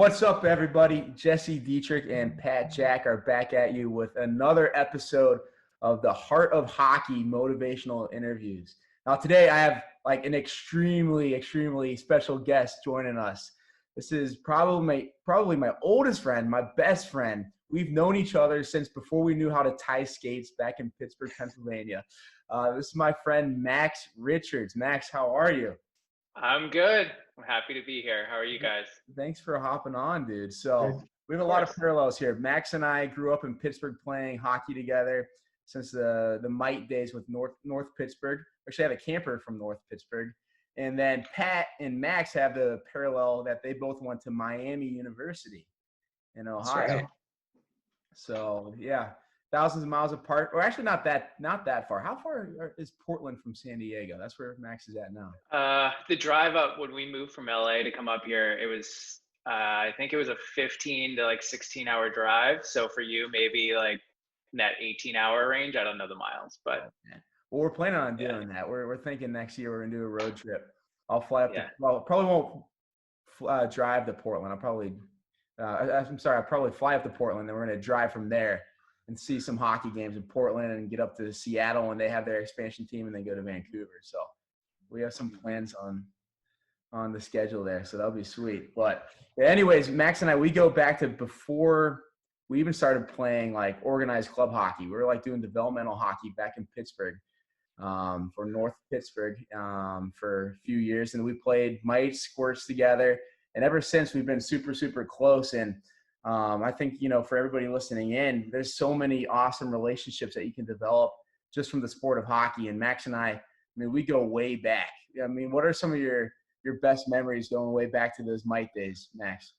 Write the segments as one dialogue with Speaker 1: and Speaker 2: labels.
Speaker 1: What's up, everybody? Jesse Dietrick and Pat Jack are back at you with another episode of the Heart of Hockey motivational interviews. Now, today I have an extremely special guest joining us. This is probably my oldest friend, my best friend. We've known each other since before we knew how to tie skates back in Pittsburgh, Pennsylvania. This is my friend Max Richards. Max, how are you?
Speaker 2: I'm good. I'm happy to be here. How are you guys?
Speaker 1: Thanks for hopping on, dude. So we have a lot of parallels here. Max and I grew up in Pittsburgh playing hockey together since the Mite days with North Pittsburgh. Actually, I have a camper from North Pittsburgh. And then Pat and Max have the parallel that they both went to Miami University in Ohio. Right. So yeah, thousands of miles apart, or actually not that far. How far is Portland from San Diego? That's where Max is at now.
Speaker 2: The drive up when we moved from LA to come up here, it was I think it was a 15 to 16-hour drive. So for you, maybe in that 18-hour range. I don't know the miles, but
Speaker 1: well, we're planning on doing that. We're thinking next year we're gonna do a road trip. I'll fly up probably won't drive to Portland. I'll probably fly up to Portland, then we're gonna drive from there and see some hockey games in Portland and get up to Seattle when they have their expansion team, and then go to Vancouver. So we have some plans on the schedule there. So that'll be sweet. But anyways, Max and I, we go back to before we even started playing organized club hockey. We were doing developmental hockey back in Pittsburgh for North Pittsburgh for a few years. And we played Mite Squirts together. And ever since, we've been super, super close. And I think, for everybody listening in, there's so many awesome relationships that you can develop just from the sport of hockey. And Max and I mean, we go way back. I mean, what are some of your best memories going way back to those Mite days, Max?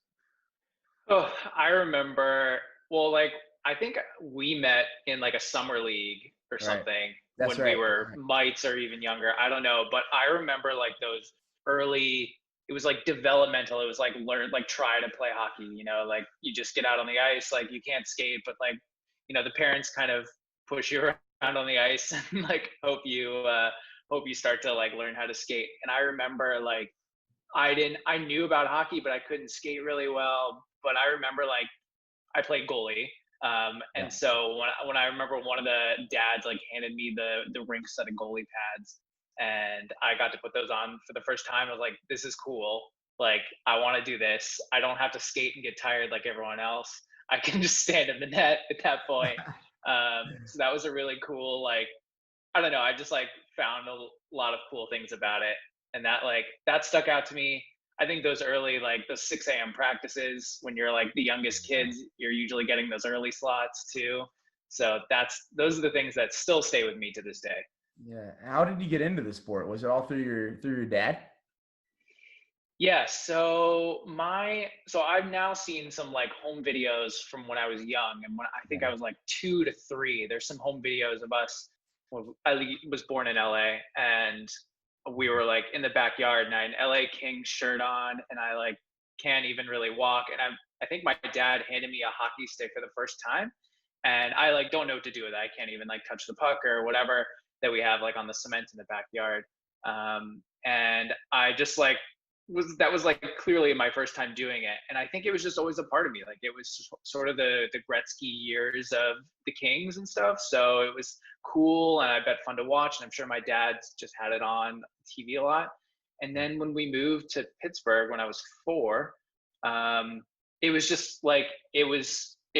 Speaker 2: Oh, I remember, I think we met in a summer league or something when we were Mites or even younger. I don't know. But I remember those early, it was developmental. It was try to play hockey, you just get out on the ice, you can't skate, but the parents kind of push you around on the ice and hope you start to learn how to skate. And I remember I knew about hockey, but I couldn't skate really well. But I remember I played goalie. And so when I remember one of the dads handed me the rink set of goalie pads, and I got to put those on for the first time. I was like, this is cool. I want to do this. I don't have to skate and get tired like everyone else. I can just stand in the net at that point. So that was a really cool, I don't know. I just found a lot of cool things about it. And that stuck out to me. I think those early, the 6 a.m. practices when you're the youngest kids, you're usually getting those early slots too. So those are the things that still stay with me to this day.
Speaker 1: Yeah. How did you get into the sport? Was it all through your dad?
Speaker 2: Yeah. So I've now seen some home videos from when I was young, and when I think I was 2 to 3. There's some home videos of us. I was born in LA, and we were in the backyard, and I had an LA Kings shirt on, and I can't even really walk. And I think my dad handed me a hockey stick for the first time, and I don't know what to do with it. I can't even touch the puck or whatever that we have on the cement in the backyard. And I just that was clearly my first time doing it. And I think it was just always a part of me. It was sort of the Gretzky years of the Kings and stuff. So it was cool, and I bet fun to watch. And I'm sure my dad just had it on TV a lot. And then when we moved to Pittsburgh when I was 4, it was just it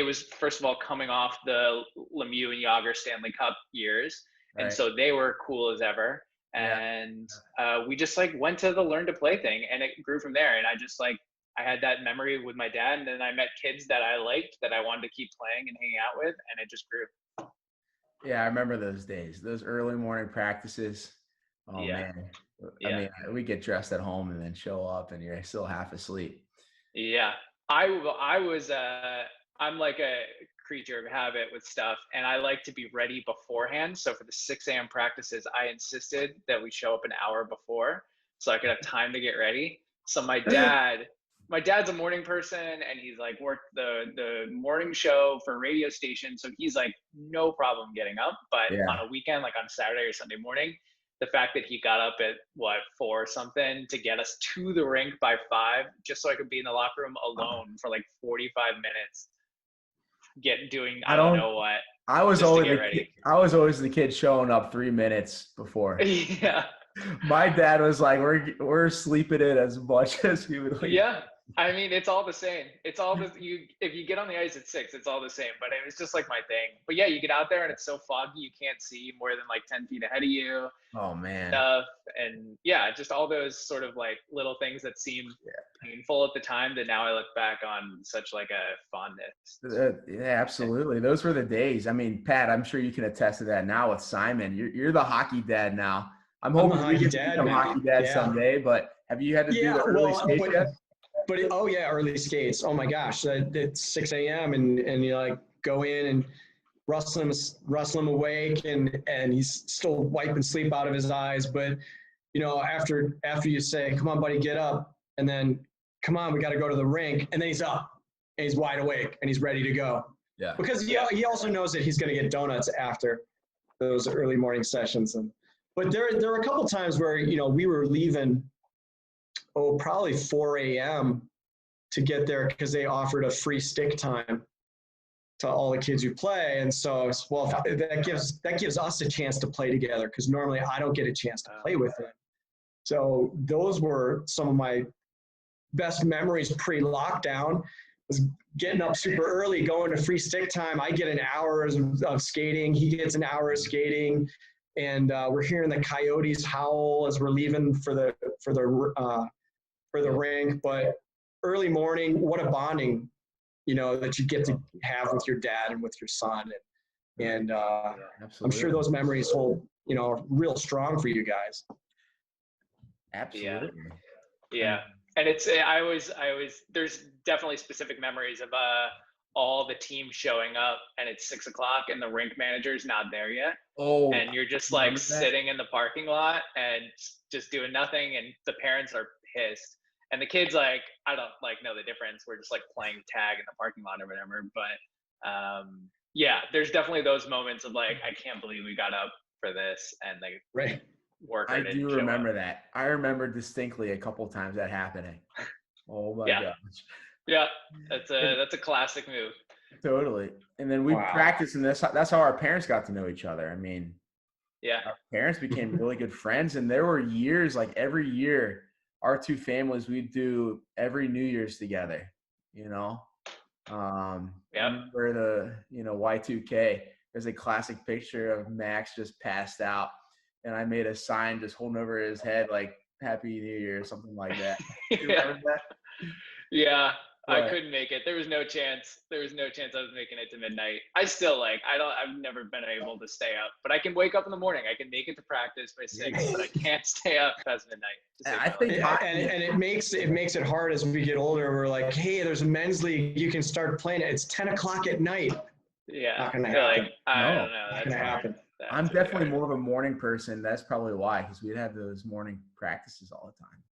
Speaker 2: was first of all coming off the Lemieux and Yager Stanley Cup years. Right. And so they were cool as ever. And we just went to the learn to play thing, and it grew from there. And I just I had that memory with my dad, and then I met kids that I liked, that I wanted to keep playing and hanging out with, and it just grew.
Speaker 1: Yeah, I remember those days, those early morning practices. Oh man. I mean, we get dressed at home and then show up, and you're still half asleep.
Speaker 2: Yeah. I'm a creature of habit with stuff, and I like to be ready beforehand. So for the 6 a.m. practices, I insisted that we show up an hour before so I could have time to get ready. So my dad's a morning person, and he's worked the morning show for a radio station. So he's no problem getting up, but on a weekend, on Saturday or Sunday morning, the fact that he got up at 4 or something to get us to the rink by 5, just so I could be in the locker room alone for like 45 minutes, doing I don't know what.
Speaker 1: I was always the kid showing up 3 minutes before.
Speaker 2: Yeah.
Speaker 1: My dad was like, we're sleeping in as much as we would like.
Speaker 2: Yeah. I mean, it's all the same. It's all if you get on the ice at 6, it's all the same. But it was just like my thing. But yeah, you get out there and it's so foggy, you can't see more than like 10 feet ahead of you.
Speaker 1: Oh man.
Speaker 2: Stuff. And yeah, just all those sort of like little things that seem painful at the time that now I look back on such like a fondness.
Speaker 1: Yeah, absolutely. Those were the days. I mean, Pat, I'm sure you can attest to that now with Simon. You're the hockey dad now. I'm hoping we get to become hockey dad someday, but have you had to do the early skates yet?
Speaker 3: But early skates. Oh my gosh, it's 6 a.m. and you like go in and rustle him awake, and he's still wiping sleep out of his eyes. But you know, after you say, "Come on, buddy, get up," and then, "Come on, we got to go to the rink," and then he's up and he's wide awake and he's ready to go.
Speaker 1: Yeah.
Speaker 3: Because he also knows that he's going to get donuts after those early morning sessions. But there were a couple times where we were leaving. Probably 4 a.m. to get there because they offered a free stick time to all the kids who play. And so, that gives us a chance to play together because normally I don't get a chance to play with them. So those were some of my best memories pre-lockdown, was getting up super early, going to free stick time. I get an hour of skating. He gets an hour of skating. And we're hearing the coyotes howl as we're leaving for the rink. But early morning, what a bonding, that you get to have with your dad and with your son. And I'm sure those memories hold, real strong for you guys.
Speaker 1: Absolutely.
Speaker 2: Yeah. And I always, there's definitely specific memories of all the team showing up and it's 6 o'clock and the rink manager's not there yet.
Speaker 1: Oh,
Speaker 2: and you're just like sitting in the parking lot and just doing nothing. And the parents are pissed. And the kids, like, I don't like know the difference. We're just like playing tag in the parking lot or whatever. But yeah, there's definitely those moments of like, I can't believe we got up for this and like worker.
Speaker 1: I do remember that. I remember distinctly a couple times that happening. Oh my gosh.
Speaker 2: Yeah, that's a classic move.
Speaker 1: Totally. And then we practiced, and that's how our parents got to know each other. I mean, our parents became really good friends, and there were years, like every year, our two families, we'd do every New Year's together, I remember the, Y2K, there's a classic picture of Max just passed out, and I made a sign just holding over his head, like, Happy New Year, or something like that. You remember that?
Speaker 2: Yeah. I couldn't make it. There was no chance I was making it to midnight. I've never been able to stay up, but I can wake up in the morning. I can make it to practice by 6, but I can't stay up past midnight.
Speaker 3: I think, and it makes it hard as we get older. We're like, hey, there's a men's league. You can start playing it. It's 10 o'clock at night.
Speaker 2: Yeah.
Speaker 3: Not gonna happen.
Speaker 2: I don't know.
Speaker 3: That's gonna happen.
Speaker 1: I'm definitely more of a morning person. That's probably why, because we'd have those morning practices all the time.